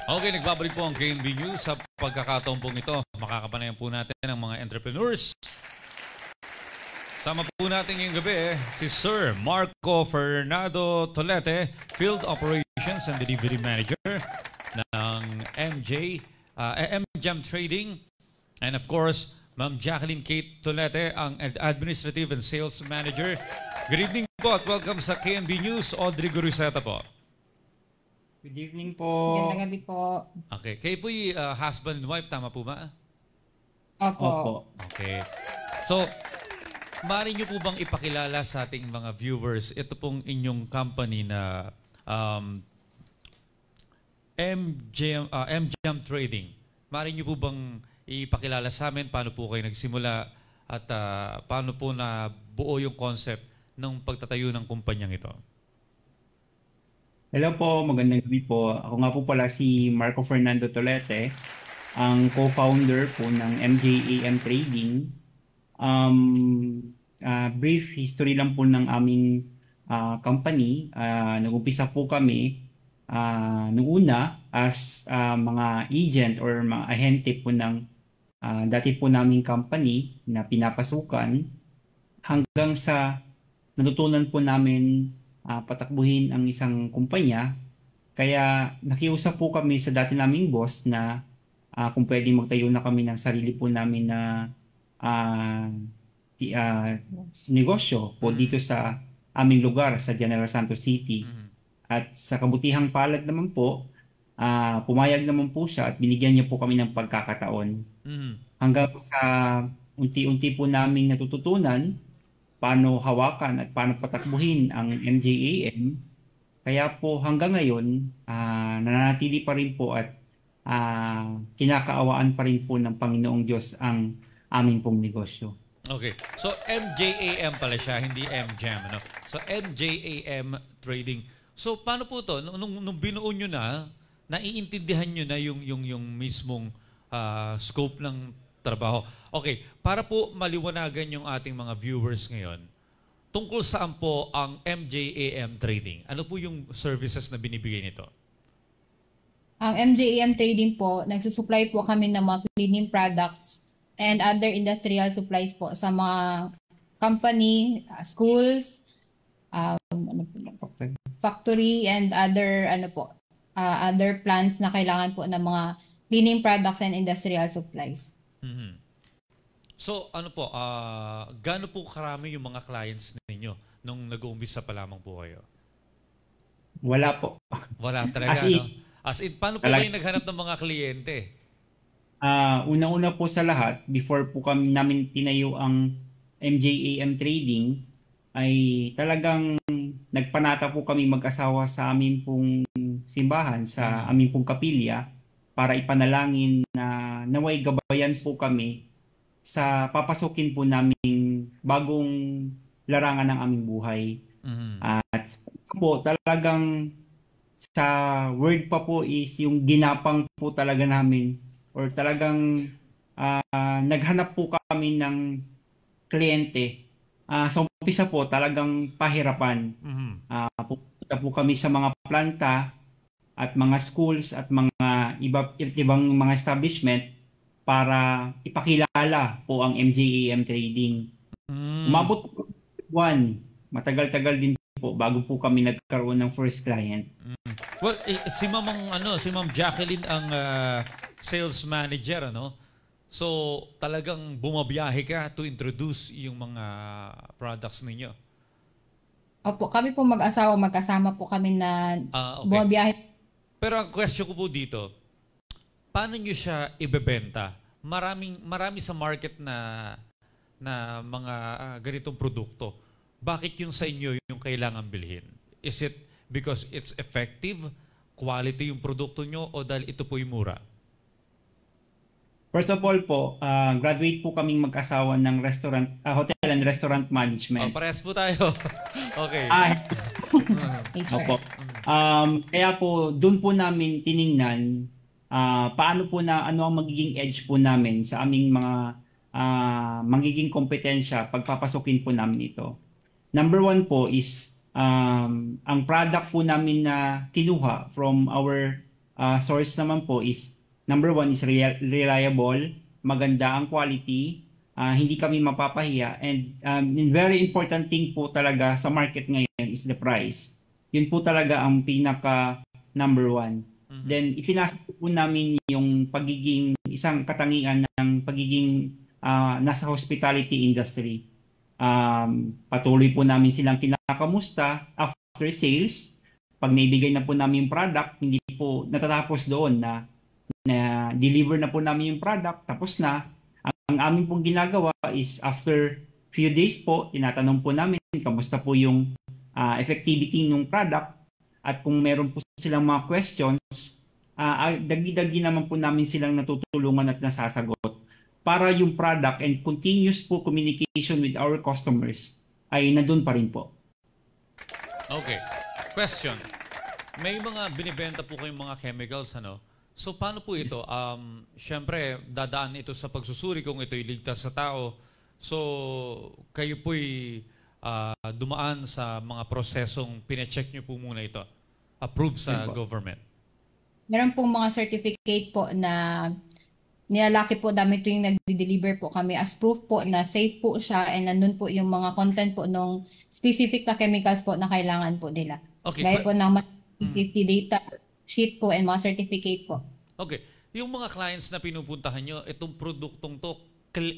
Okay, nagbabalik po ang KNB News. Sa pagkakataon pong ito, makakapanayan po natin ang mga entrepreneurs. Sama po natin ngayong gabi si Sir Marco Fernando Tolete, Field Operations and Delivery Manager ng MJAM Trading. And of course, Ma'am Jacqueline Kate Tolete, ang Administrative and Sales Manager. Good evening po at welcome sa KNB News. Audrey Guruseta po. Good evening po. Gandang gabi po. Okay. Kayo po'y husband and wife, tama po ba? Opo. Okay. So, maaari nyo po bang ipakilala sa ating mga viewers ito pong inyong company na MJAM Trading? Maaari nyo po bang ipakilala sa amin paano po kayo nagsimula at paano po na buo yung concept ng pagtatayo ng kumpanyang ito? Hello po, magandang gabi po. Ako nga po pala si Marco Fernando Tolete, ang co-founder po ng MJAM Trading. Brief history lang po ng aming company. Nag-umpisa po kami noong una as mga agent or mga ahente po ng dati po naming company na pinapasukan hanggang sa natutunan po namin patakbuhin ang isang kumpanya. Kaya nakiusap po kami sa dati naming boss na kung pwede magtayo na kami ng sarili po namin na negosyo po dito sa aming lugar sa General Santos City. At sa kabutihang palad naman po, pumayag naman po siya at binigyan niya po kami ng pagkakataon. Hanggang sa unti-unti po naming natututunan paano hawakan at paano patakbuhin ang MJAM. Kaya po hanggang ngayon, nananatili pa rin po at kinakaawaan pa rin po ng Panginoong Diyos ang aming pong negosyo. Okay. So, MJAM pala siya, hindi MJAM. Ano? So, MJAM Trading. So, paano po to? Nung binuo nyo na, naiintindihan nyo na yung mismong scope ng trabaho. Okay, para po maliwanagan yung ating mga viewers ngayon, tungkol saan po ang MJAM Trading? Ano po yung services na binibigay nito? Ang MJAM Trading po, nagsusupply po kami ng mga cleaning products and other industrial supplies po sa mga company, schools, factory, and other other plants na kailangan po ng mga cleaning products and industrial supplies. So, ano po, gaano po karami yung mga clients ninyo nung nag-uumpisa pa lamang po kayo? Wala po. Wala talaga, no? As in, paano po kayo naghanap ng mga kliyente? Unang-una po sa lahat, before po kami namin tinayo ang MJAM Trading, ay talagang nagpanata po kami mag-asawa sa amin pong simbahan, sa amin pong kapilya, para ipanalangin na naway gabayan po kami sa papasukin po naming bagong larangan ng aming buhay. At po talagang sa word pa po is yung ginapang po talaga namin or talagang naghanap po kami ng kliyente. Sa umpisa po talagang pahirapan. Pupunta po kami sa mga planta at mga schools at mga ibang mga establishment para ipakilala po ang MJAM Trading. Umabot po buwan, matagal-tagal din po bago po kami nagkaroon ng first client. Well, si Ma'am Jacqueline ang sales manager, ano? So, talagang bumabiyahe ka to introduce yung mga products ninyo. Opo, kami po mag-asawa, magkasama po kami na bumabiyahe. Pero ang question ko po dito, paano nyo siya ibebenta? Marami sa market na mga ganitong produkto. Bakit yung sa inyo yung kailangan bilhin? Is it because it's effective, quality yung produkto nyo, o dahil ito po yung mura? First of all po, graduate po kaming mag-asawa ng hotel and restaurant management. Parehas po tayo. Okay. Opo. Kaya po, doon po namin tiningnan paano po ano ang magiging edge po namin sa aming mga magiging kompetensya pagpapasukin po namin ito. Number one po is ang product po namin na kinuha from our source naman po is, number one is reliable, maganda ang quality, hindi kami mapapahiya, and very important thing po talaga sa market ngayon is the price. Yun po talaga ang pinaka number one. Then ipinasok po namin yung pagiging isang katangian ng pagiging nasa hospitality industry. Patuloy po namin silang kinakamusta after sales. Pag naibigay na po namin yung product, hindi po natatapos doon na deliver na po namin yung product, tapos na. Ang amin pong ginagawa is after few days po, tinatanong po namin kamusta po yung effectivity ng product, at kung meron po silang mga questions, dagi-dagi naman po namin silang natutulungan at nasasagot para yung product and continuous po communication with our customers ay nandun pa rin po. Okay. Question. May mga binibenta po kayong mga chemicals, ano? So, paano po ito? Siyempre, dadaan ito sa pagsusuri kung ito'y ligtas sa tao. So, kayo po'y dumaan sa mga prosesong pine-check nyo po muna ito. Approved sa government. Meron pong mga certificate po na nilalaki po namin tuwing nag-deliver po kami as proof po na safe po siya, and nandun po yung mga content po nung specific na chemicals po na kailangan po nila. Okay. Gaya po ng safety data sheet po and mga certificate po. Okay. Yung mga clients na pinupuntahan nyo, itong produktong to,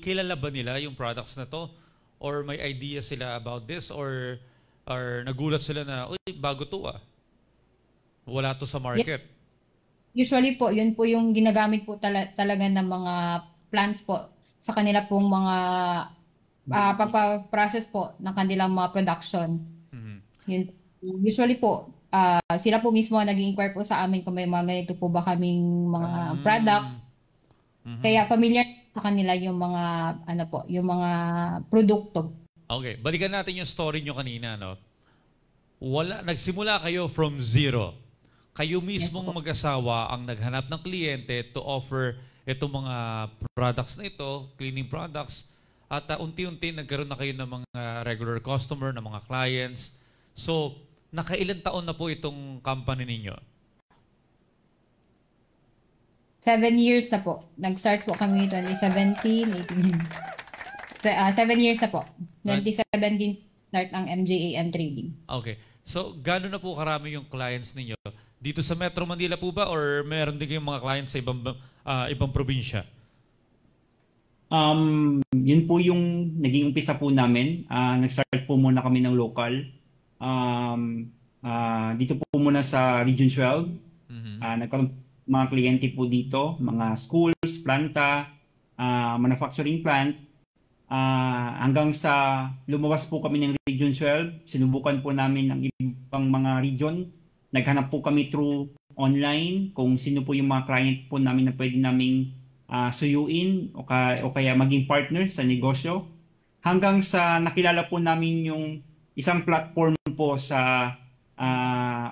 kilala ba nila yung products na to? Or may idea sila about this? Or nagulat sila na, uy, bago to ah. Wala to sa market. Yes. Usually po, yun po yung ginagamit po talaga ng mga plants po sa kanila pong mga pagpa-process po ng kanilang mga production. Yun. Usually po, sila po mismo nag-inquire po sa amin kung may mga ganito po ba kaming mga product. Kaya familiar sa kanila yung mga yung mga produkto. Okay, balikan natin yung story nyo kanina, no? Nagsimula kayo from zero. Kayo mismong mag-asawa ang naghanap ng kliyente to offer itong mga products na ito, cleaning products, at unti-unti nagkaroon na kayo ng mga regular customer, ng mga clients. So, nakailan taon na po itong company ninyo? 7 years na po. Nag-start po kami 2017, 18. 7 years na po. 2017 start ang MJAM Trading. Okay. So, gano'n na po karami yung clients ninyo? Dito sa Metro Manila po ba or meron din kayong mga clients sa ibang probinsya? Yun po yung naging umpisa po namin. Nag-start po muna kami ng local. Dito po muna sa Region 12. Nagkaroon mga kliyente po dito, mga schools, planta, manufacturing plant. Hanggang sa lumabas po kami ng Region 12, sinubukan po namin ang ibang mga region. Naghanap po kami through online kung sino po yung mga client po namin na pwede naming suyuin o kaya maging partner sa negosyo. Hanggang sa nakilala po namin yung isang platform po sa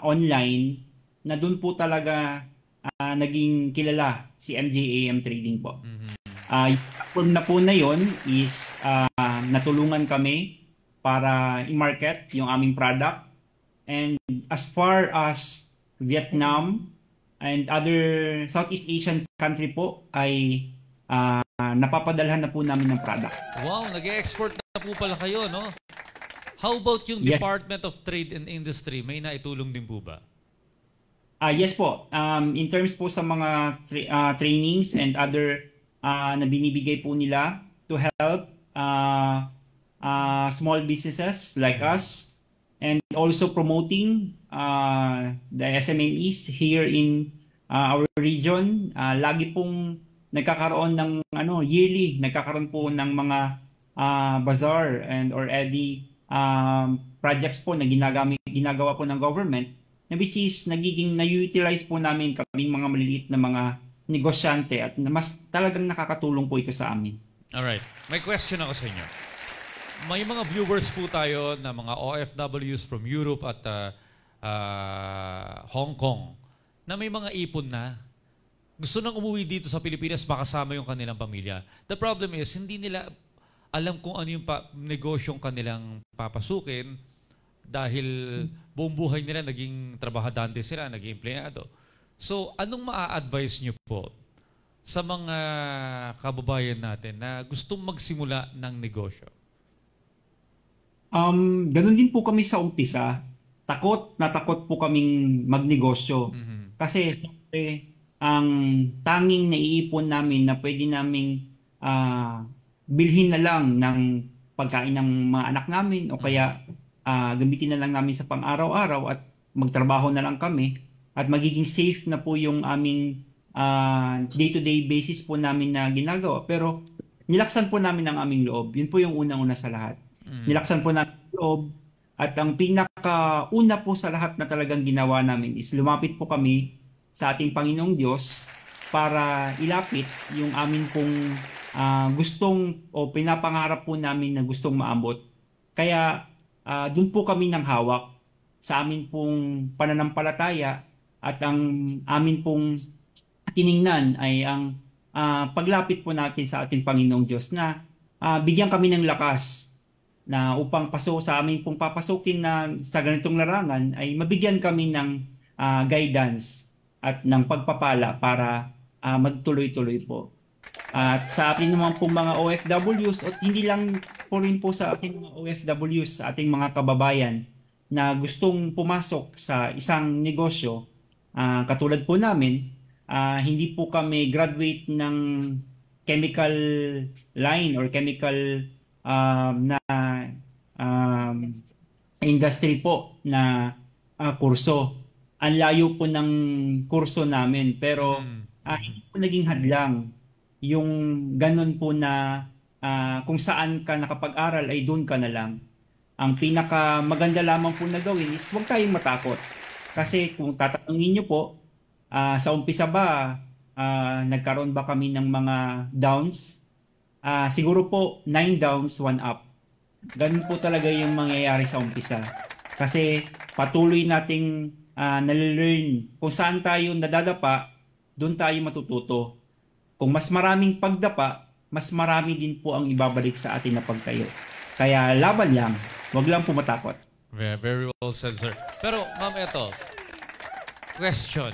online na doon po talaga naging kilala si MJAM Trading po. Yung platform na po na yun is natulungan kami para i-market yung aming product. And as far as Vietnam and other Southeast Asian country po ay napapadalhan na po namin ng product. Wow, nag-export na po pala kayo, no? How about yung Department of Trade and Industry? May naitulong din po ba? Yes po. In terms po sa mga trainings and other na binibigay po nila to help small businesses like us, and also promoting the SMEs here in our region. Lagi pong nagkakaroon ng yearly, nagkakaroon po ng mga bazaar and or any projects po na ginagawa po ng government, na which is nagiging na-utilize po namin kaming mga maliliit na mga negosyante, at mas talagang nakakatulong po ito sa amin. Alright. May question ako sa inyo. May mga viewers po tayo na mga OFWs from Europe at Hong Kong na may mga ipon na. Gusto nang umuwi dito sa Pilipinas makasama yung kanilang pamilya. The problem is, hindi nila alam kung ano yung negosyong kanilang papasukin dahil buong buhay nila naging trabahadante sila, naging empleyado. So, anong maa-advise niyo po sa mga kababayan natin na gustong magsimula ng negosyo? Ganun din po kami sa umpisa. Takot na takot po kaming magnegosyo. Mhm. Kasi syempre, ang tanging naiipon namin na pwede naming bilhin na lang ng pagkain ng mga anak namin o kaya gamitin na lang namin sa pang-araw-araw at magtrabaho na lang kami at magiging safe na po yung aming day-to-day basis po namin na ginagawa. Pero nilaksan po namin ang aming loob. Yun po yung unang-una sa lahat. Nilaksan po namin ang loob at ang pinakauna po sa lahat na talagang ginawa namin is lumapit po kami sa ating Panginoong Diyos para ilapit yung amin pong gustong o pinapangarap po namin na gustong maabot. Kaya doon po kami nang hawak sa amin pong pananampalataya at ang amin pong tiningnan ay ang paglapit po natin sa ating Panginoong Diyos na bigyan kami ng lakas na upang sa amin pong papasukin na sa ganitong larangan ay mabigyan kami ng guidance at ng pagpapala para magtuloy-tuloy po. At sa ating naman pong mga OFWs at hindi lang po rin po sa ating mga OFWs, sa ating mga kababayan na gustong pumasok sa isang negosyo, katulad po namin, hindi po kami graduate ng chemical line or chemical na industry po na kurso. Ang layo po ng kurso namin pero hindi po naging hadlang yung ganun po na kung saan ka nakapag-aral ay doon ka na lang. Ang pinaka maganda lamang po na gawin is huwag tayong matakot. Kasi kung tatanungin nyo po, sa umpisa ba, nagkaroon ba kami ng mga downs? Siguro po 9 downs, 1 up. Ganun po talaga yung mangyayari sa umpisa. Kasi patuloy nating nalelearn kung saan tayo nadadapa, doon tayo matututo. Kung mas maraming pagdapa, mas marami din po ang ibabalik sa atin na pagtayo. Kaya laban lang, wag lang po matakot. Very well said, sir. Pero, ma'am, eto, question.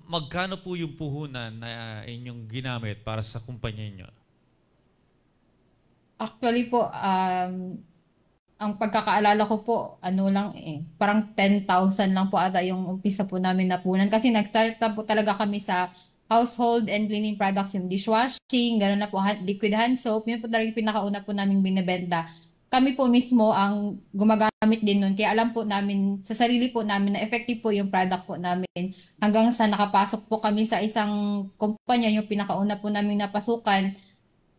Magkano po yung puhunan na inyong ginamit para sa kumpanya niyo? Actually po, ang pagkakaalala ko po, parang 10,000 lang po ata yung umpisa po namin na punan. Kasi nag-start na po talaga kami sa household and cleaning products, yung dishwashing, gano'n na po, liquid hand soap. Yun po talaga yung pinakauna po namin binibenta. Kami po mismo ang gumagamit din nun. Kaya alam po namin, sa sarili po namin, na effective po yung product po namin. Hanggang sa nakapasok po kami sa isang kumpanya, yung pinakauna po namin napasukan,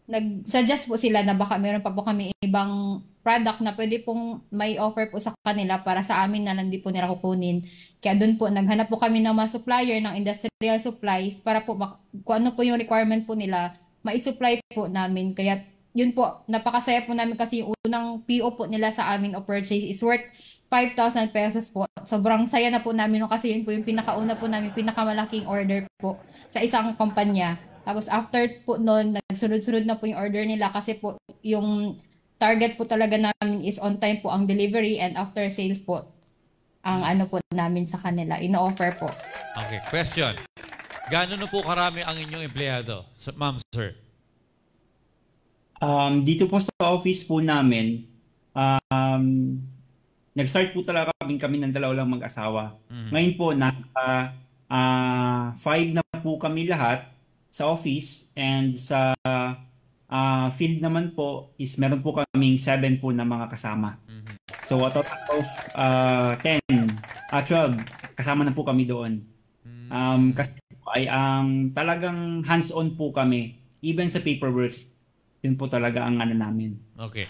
nag-suggest po sila na baka meron pa po kami ibang product na pwede pong may offer po sa kanila para sa amin na lang di po nila kukunin. Kaya doon po, naghanap po kami ng mga supplier ng industrial supplies para po kung ano po yung requirement po nila, ma-supply po namin. Kaya yun po, napakasaya po namin kasi yung unang PO po nila sa amin o purchase is worth 5,000 pesos po. Sobrang saya na po namin kasi yun po yung pinakauna po namin, pinakamalaking order po sa isang kumpanya. Tapos after po noon, nagsunod-sunod na po yung order nila kasi po yung target po talaga namin is on time po ang delivery and after sales po ang ano po namin sa kanila. Ino-offer po. Okay, question. Gano'n na po karami ang inyong empleyado? Ma'am, sir. Dito po sa office po namin, nag-start po talaga kami ng dalawa lang mag-asawa. Ngayon po, nasa 5 na po kami lahat sa office and sa field naman po is meron po kaming 7 po na mga kasama. So a total of 12 kasama na po kami doon. Kasi ay ang talagang hands-on po kami even sa paperworks. Yun po talaga ang ano namin. Okay.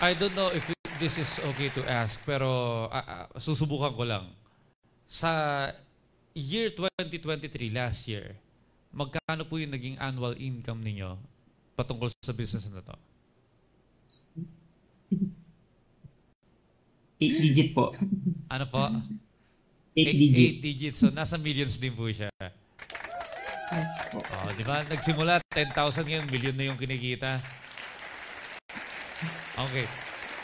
I don't know if this is okay to ask pero susubukan ko lang. Sa year 2023, last year, magkano po yung naging annual income ninyo patungkol sa business na to? 8 digit po. Ano po? 8 digit. 8 digits. So, nasa millions din po siya. Oh, di ba? Nagsimula, 10,000 ngayon, million na yung kinikita. Okay.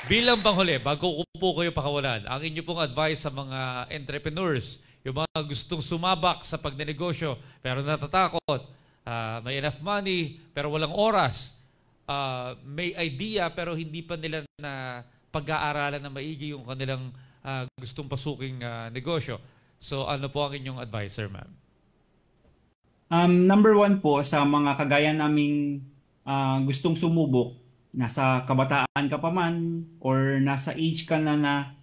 Bilang panghuli, bago ko po kayo pakawalan, ang inyo pong advice sa mga entrepreneurs, yung mga gustong sumabak sa pagnenegosyo pero natatakot, may enough money pero walang oras, may idea pero hindi pa nila na pag-aaralan na maigi yung kanilang gustong pasuking negosyo. So ano po ang inyong advice, sir, ma'am? Number one po sa mga kagaya naming gustong sumubok, nasa kabataan ka pa man or nasa age ka na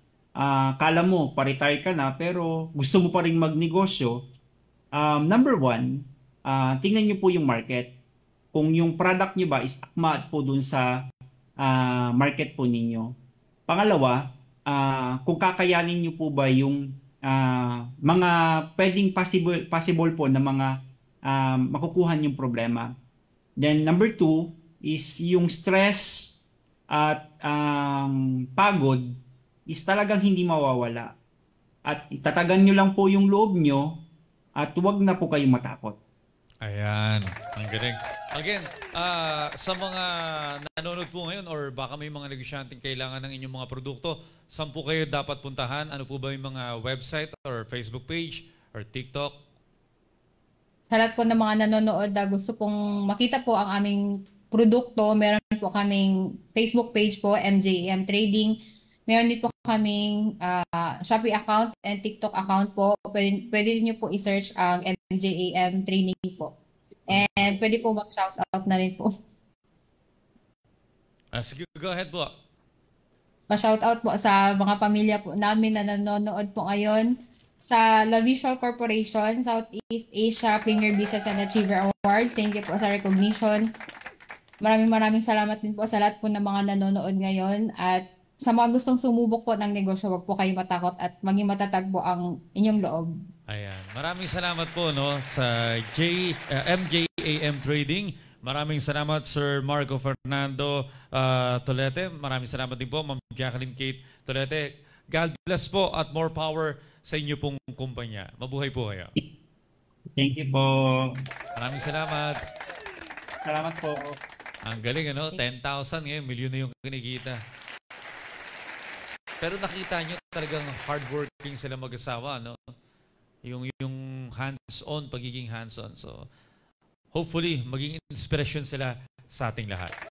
kala mo pa-retire ka na pero gusto mo pa rin magnegosyo, number one, tingnan nyo po yung market. Kung yung product nyo ba is akma po dun sa market po ninyo. Pangalawa, kung kakayanin nyo po ba yung mga pwedeng possible po na mga makukuha yung problema. Then number two is yung stress at pagod is talagang hindi mawawala. At itatagan nyo lang po yung loob nyo at huwag na po kayong matakot. Ayan, ang galing. Again, sa mga nanonood po ngayon or baka may mga negosyanteng kailangan ng inyong mga produkto, saan po kayo dapat puntahan? Ano po ba yung mga website or Facebook page or TikTok? Sa lahat po ng mga nanonood na gusto pong makita po ang aming produkto, meron po kaming Facebook page po, MJAM Trading. Meron din po kaming Shopee account and TikTok account po. Pwede niyo po i-search ang MJAM Trading po. And pwede po mag-shoutout na rin po. Sige, go ahead po. Pa-shoutout po sa mga pamilya po namin na nanonood po ngayon. Sa La Visual Corporation, Southeast Asia Premier Business and Achiever Awards. Thank you po sa recognition. Maraming salamat din po sa lahat po ng mga nanonood ngayon. At sa mga gustong sumubok po ng negosyo, wag po kayo matakot at maging matatag po ang inyong loob. Ayan. Maraming salamat po sa MJAM Trading. Maraming salamat Sir Marco Fernando Tolete. Maraming salamat din po Ma'am Jacqueline Kate Tolete. God bless po at more power sa inyo pong kumpanya. Mabuhay po kayo. Thank you po. Maraming salamat. Salamat po. Ang galing, 10,000 ngayon, milyon na yung kinikita. Pero nakita nyo talagang hardworking sila mag-asawa, no? Yung hands-on, pagiging hands-on. So, hopefully, maging inspiration sila sa ating lahat.